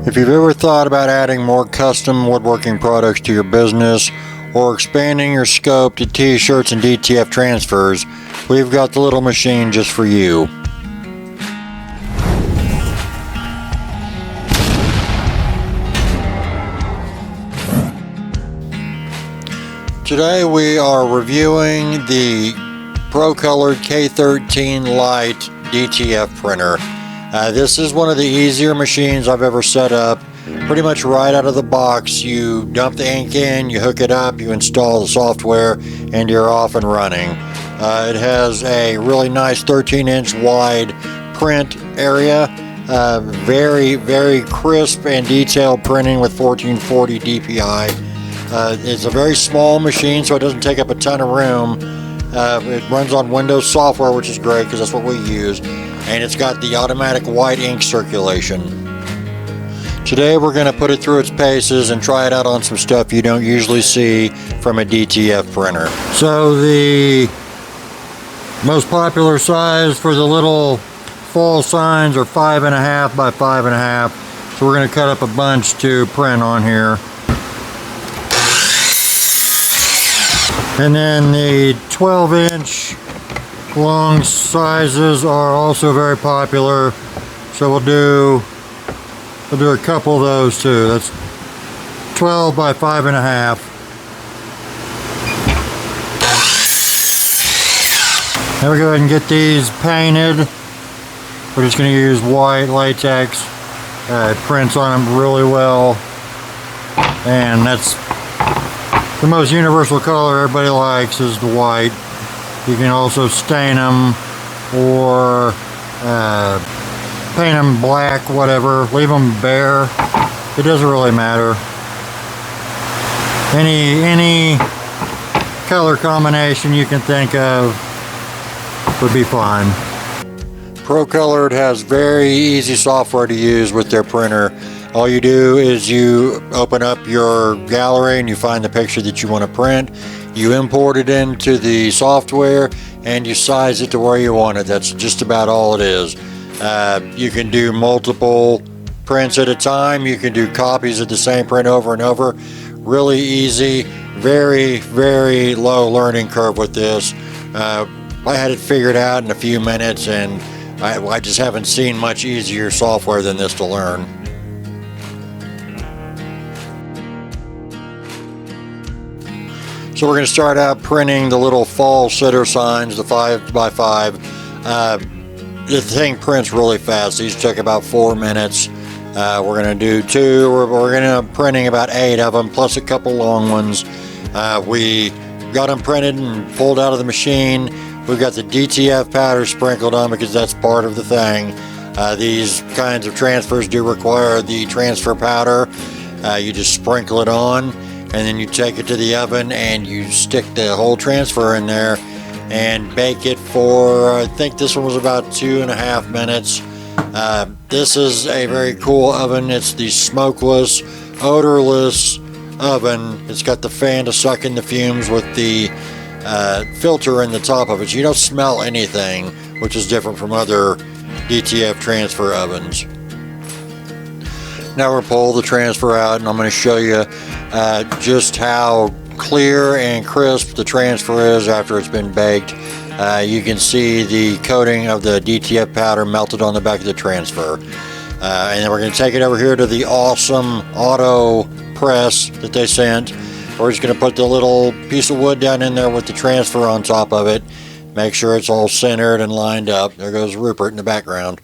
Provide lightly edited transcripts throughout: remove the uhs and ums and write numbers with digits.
If you've ever thought about adding more custom woodworking products to your business or expanding your scope to t-shirts and DTF transfers, we've got the little machine just for you. Today we are reviewing the Procolored K13 Lite DTF printer. This is one of the easier machines I've ever set up. Pretty much right out of the box, you dump the ink in, you hook it up, you install the software, and you're off and running. It has a really nice 13-inch wide print area. Very, very crisp and detailed printing with 1440 DPI. It's a very small machine, so it doesn't take up a ton of room. It runs on Windows software, which is great because that's what we use. And it's got the automatic white ink circulation. Today we're going to put it through its paces and try it out on some stuff you don't usually see from a DTF printer. So the most popular size for the little fall signs are 5.5 by 5.5. So we're going to cut up a bunch to print on here. And then the 12-inch long sizes are also very popular. So we'll do a couple of those too. That's 12 by 5.5. Now we go ahead and get these painted. We're just going to use white latex. It prints on them really well, and that's the most universal color everybody likes is the white. You can also stain them or paint them black, whatever. Leave them bare. It doesn't really matter. Any color combination you can think of would be fine. Procolored has very easy software to use with their printer. All you do is you open up your gallery and you find the picture that you want to print. You import it into the software and you size it to where you want it. That's just about all it is. You can do multiple prints at a time. You can do copies of the same print over and over. Really easy. Very, very low learning curve with this. I had it figured out in a few minutes, and I just haven't seen much easier software than this to learn. So we're going to start out printing the little fall sitter signs, the 5 by 5. The thing prints really fast. These took about 4 minutes. We're going to do 2. We're going to printing about 8 of them, plus a couple long ones. We got them printed and pulled out of the machine. We've got the DTF powder sprinkled on because that's part of the thing. These kinds of transfers do require the transfer powder. You just sprinkle it on, and then you take it to the oven and you stick the whole transfer in there and bake it for, I think this one was about 2.5 minutes. This is a very cool oven. It's the smokeless, odorless oven. It's got the fan to suck in the fumes with the filter in the top of it. So you don't smell anything, which is different from other DTF transfer ovens. Now we'll pull the transfer out, and I'm going to show you just how clear and crisp the transfer is after it's been baked. You can see the coating of the DTF powder melted on the back of the transfer. And then we're going to take it over here to the awesome auto press that they sent. We're just going to put the little piece of wood down in there with the transfer on top of it. Make sure it's all centered and lined up. There goes Rupert in the background.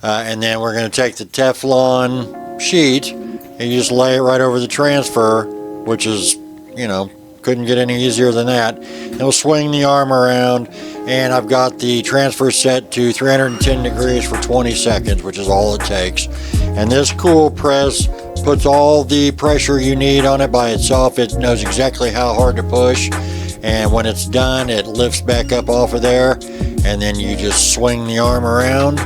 And then we're going to take the Teflon sheet and you just lay it right over the transfer, which is, you know, couldn't get any easier than that. And we'll swing the arm around, and I've got the transfer set to 310 degrees for 20 seconds, which is all it takes. And this cool press puts all the pressure you need on it by itself. It knows exactly how hard to push, and when it's done, it lifts back up off of there, and then you just swing the arm around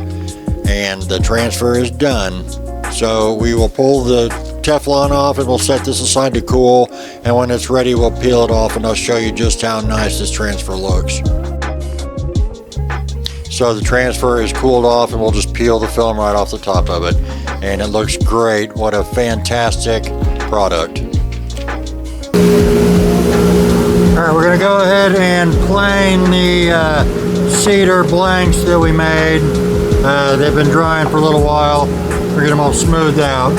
and the transfer is done. So we will pull the Teflon off and we'll set this aside to cool, and when it's ready we'll peel it off and I'll show you just how nice this transfer looks. So the transfer is cooled off and we'll just peel the film right off the top of it. and it looks great. What a fantastic product. Alright, we're going to go ahead and plane the cedar blanks that we made. They've been drying for a little while. We're getting them all smoothed out.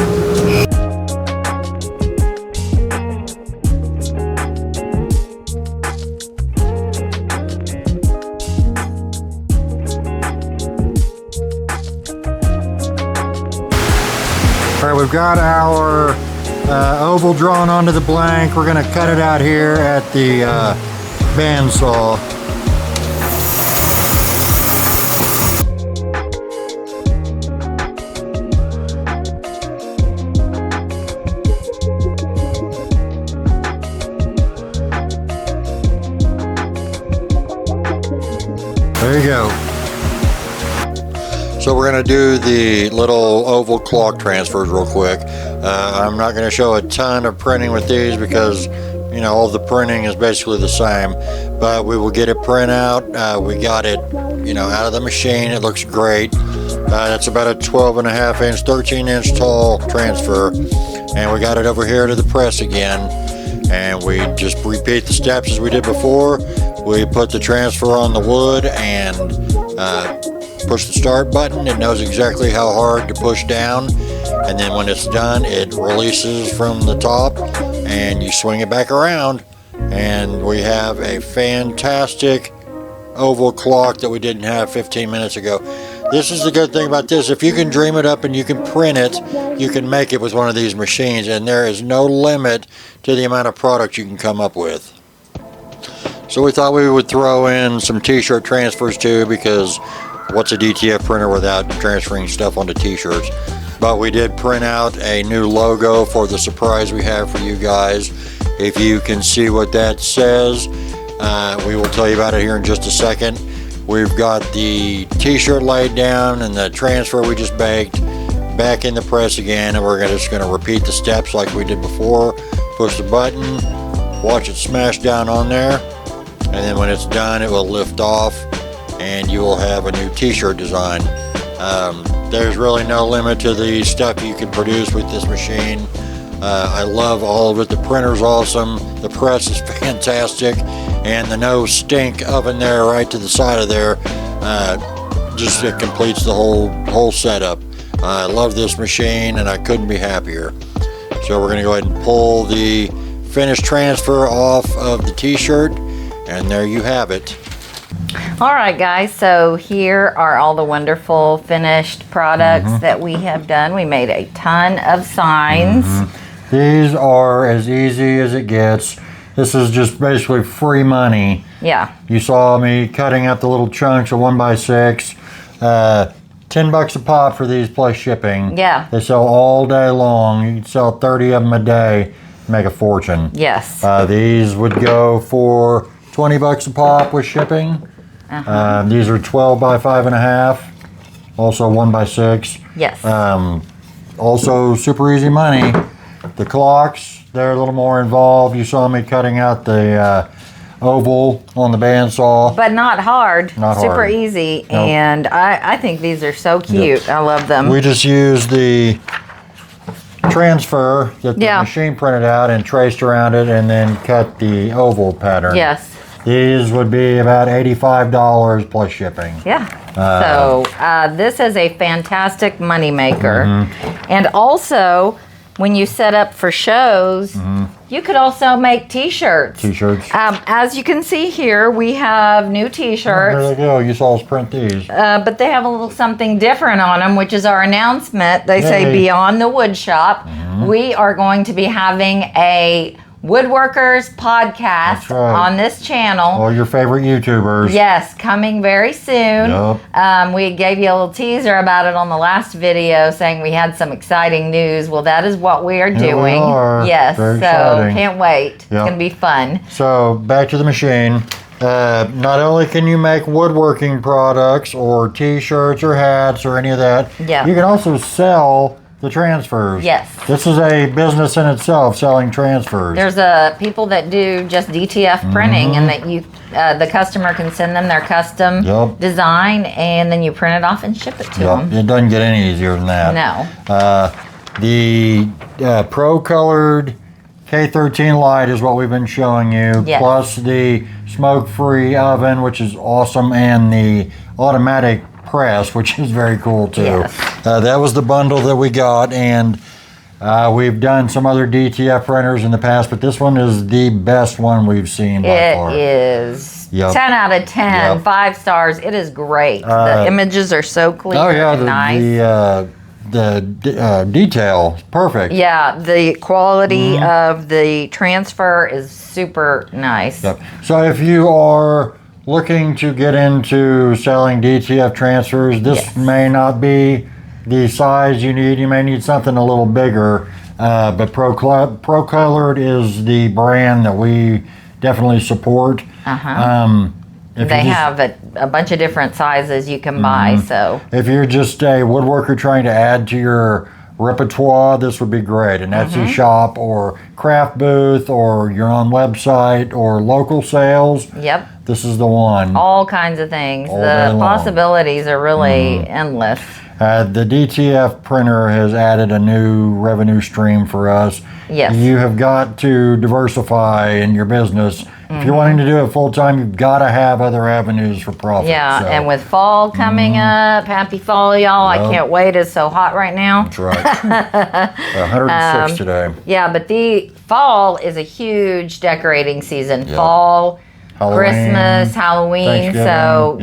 Alright, we've got our oval drawn onto the blank. We're going to cut it out here at the bandsaw. There you go. So we're going to do the little oval clock transfers real quick. I'm not going to show a ton of printing with these because, you know, all the printing is basically the same. But we will get it print out. We got it, you know, out of the machine. It looks great. It's about a 12.5 inch, 13 inch tall transfer. And we got it over here to the press again. And we just repeat the steps as we did before. We put the transfer on the wood and push the start button. It knows exactly how hard to push down, and then when it's done, it releases from the top and you swing it back around, and we have a fantastic oval clock that we didn't have 15 minutes ago. This is the good thing about this. If you can dream it up and you can print it, you can make it with one of these machines, and there is no limit to the amount of product you can come up with. So we thought we would throw in some t-shirt transfers too, because what's a DTF printer without transferring stuff onto t-shirts? But we did print out a new logo for the surprise we have for you guys. If you can see what that says, we will tell you about it here in just a second. We've got the t-shirt laid down and the transfer we just baked back in the press again, and we're just going to repeat the steps like we did before. Push the button, watch it smash down on there, and then when it's done, it will lift off and you will have a new t-shirt design. There's really no limit to the stuff you can produce with this machine. I love all of it. The printer's awesome, the press is fantastic, and the no stink oven there right to the side of there, just it completes the whole setup. I love this machine and I couldn't be happier. So we're going to go ahead and pull the finished transfer off of the t-shirt, and there you have it. All right, guys, so here are all the wonderful finished products that we have done. We made a ton of signs. These are as easy as it gets. This is just basically free money. Yeah. You saw me cutting out the little chunks of 1x6. 10 bucks a pop for these plus shipping. Yeah. They sell all day long. You can sell 30 of them a day, make a fortune. Yes. These would go for 20 bucks a pop with shipping. These are 12 by 5.5, also 1x6. Yes. Also super easy money. The clocks, they're a little more involved. You saw me cutting out the oval on the bandsaw. But not hard. Not super hard. easy. Nope. And I think these are so cute. I love them. We just used the transfer that the machine printed out and traced around it and then cut the oval pattern. Yes. These would be about $85 plus shipping. Yeah. So this is a fantastic money maker. And also, when you set up for shows, you could also make t-shirts. T-shirts. As you can see here, we have new t-shirts. There they go. You saw us print these. But they have a little something different on them, which is our announcement. They say Beyond the Wood Shop. We are going to be having a Woodworkers podcast on this channel. All your favorite YouTubers. Yes, coming very soon. Yep. We gave you a little teaser about it on the last video, saying we had some exciting news. Well, that is what we are doing. We are. Yes, Very so exciting. can't wait. It's Yep. going to be fun. So back to the machine. Not only can you make woodworking products or t-shirts or hats or any of that, Yeah. you can also sell The transfers. Yes. This is a business in itself, selling transfers. There's people that do just DTF printing, and that you, the customer can send them their custom design, and then you print it off and ship it to them. It doesn't get any easier than that. No. The Procolored K13 Lite is what we've been showing you, plus the smoke-free oven, which is awesome, and the automatic press, which is very cool too. Yes. That was the bundle that we got, and we've done some other DTF printers in the past, but this one is the best one we've seen by far. It is 10 out of 10, 5 stars. It is great. The images are so clear and nice. The detail, perfect. Yeah, the quality of the transfer is super nice. So if you are looking to get into selling DTF transfers, this may not be the size you need. You may need something a little bigger, but Procolored is the brand that we definitely support. They have a bunch of different sizes you can buy. So if you're just a woodworker trying to add to your repertoire, this would be great. An Etsy shop or craft booth or your own website or local sales. This is the one. All kinds of things. The possibilities are really endless. The DTF printer has added a new revenue stream for us. You have got to diversify in your business. If you're wanting to do it full time, you've got to have other avenues for profit. And with fall coming up, happy fall, y'all. I can't wait. It's so hot right now. That's right. 106 today. Yeah, but the fall is a huge decorating season. Fall, Halloween, Christmas, Halloween. So,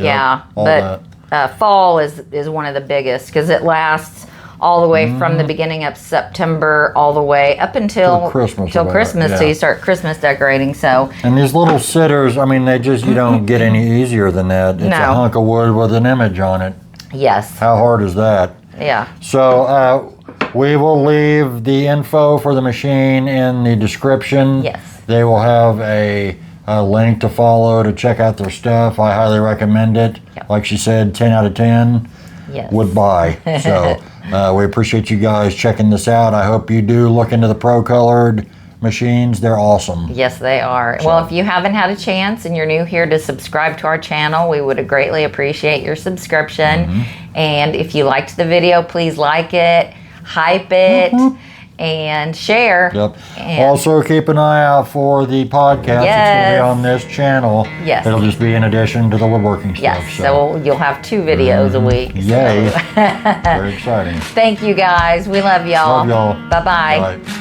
fall is one of the biggest because it lasts all the way from the beginning of September all the way up until Christmas. So you start Christmas decorating. So and these little sitters, I mean, you don't get any easier than that. It's a hunk of wood with an image on it. Yes. How hard is that? Yeah. So we will leave the info for the machine in the description. Yes. They will have a link to follow to check out their stuff. I highly recommend it. Like she said, 10 out of 10 would buy. So we appreciate you guys checking this out. I hope you do look into the Procolored machines. They're awesome. Yes, they are. So, well, if you haven't had a chance and you're new here to subscribe to our channel, we would greatly appreciate your subscription. And if you liked the video, please like it, hype it, and share. And also keep an eye out for the podcast. It's going to be on this channel. It'll just be in addition to the woodworking stuff. So you'll have 2 videos a week. Yay. Very exciting. Thank you guys. We love y'all. Love y'all. Bye-bye. Bye.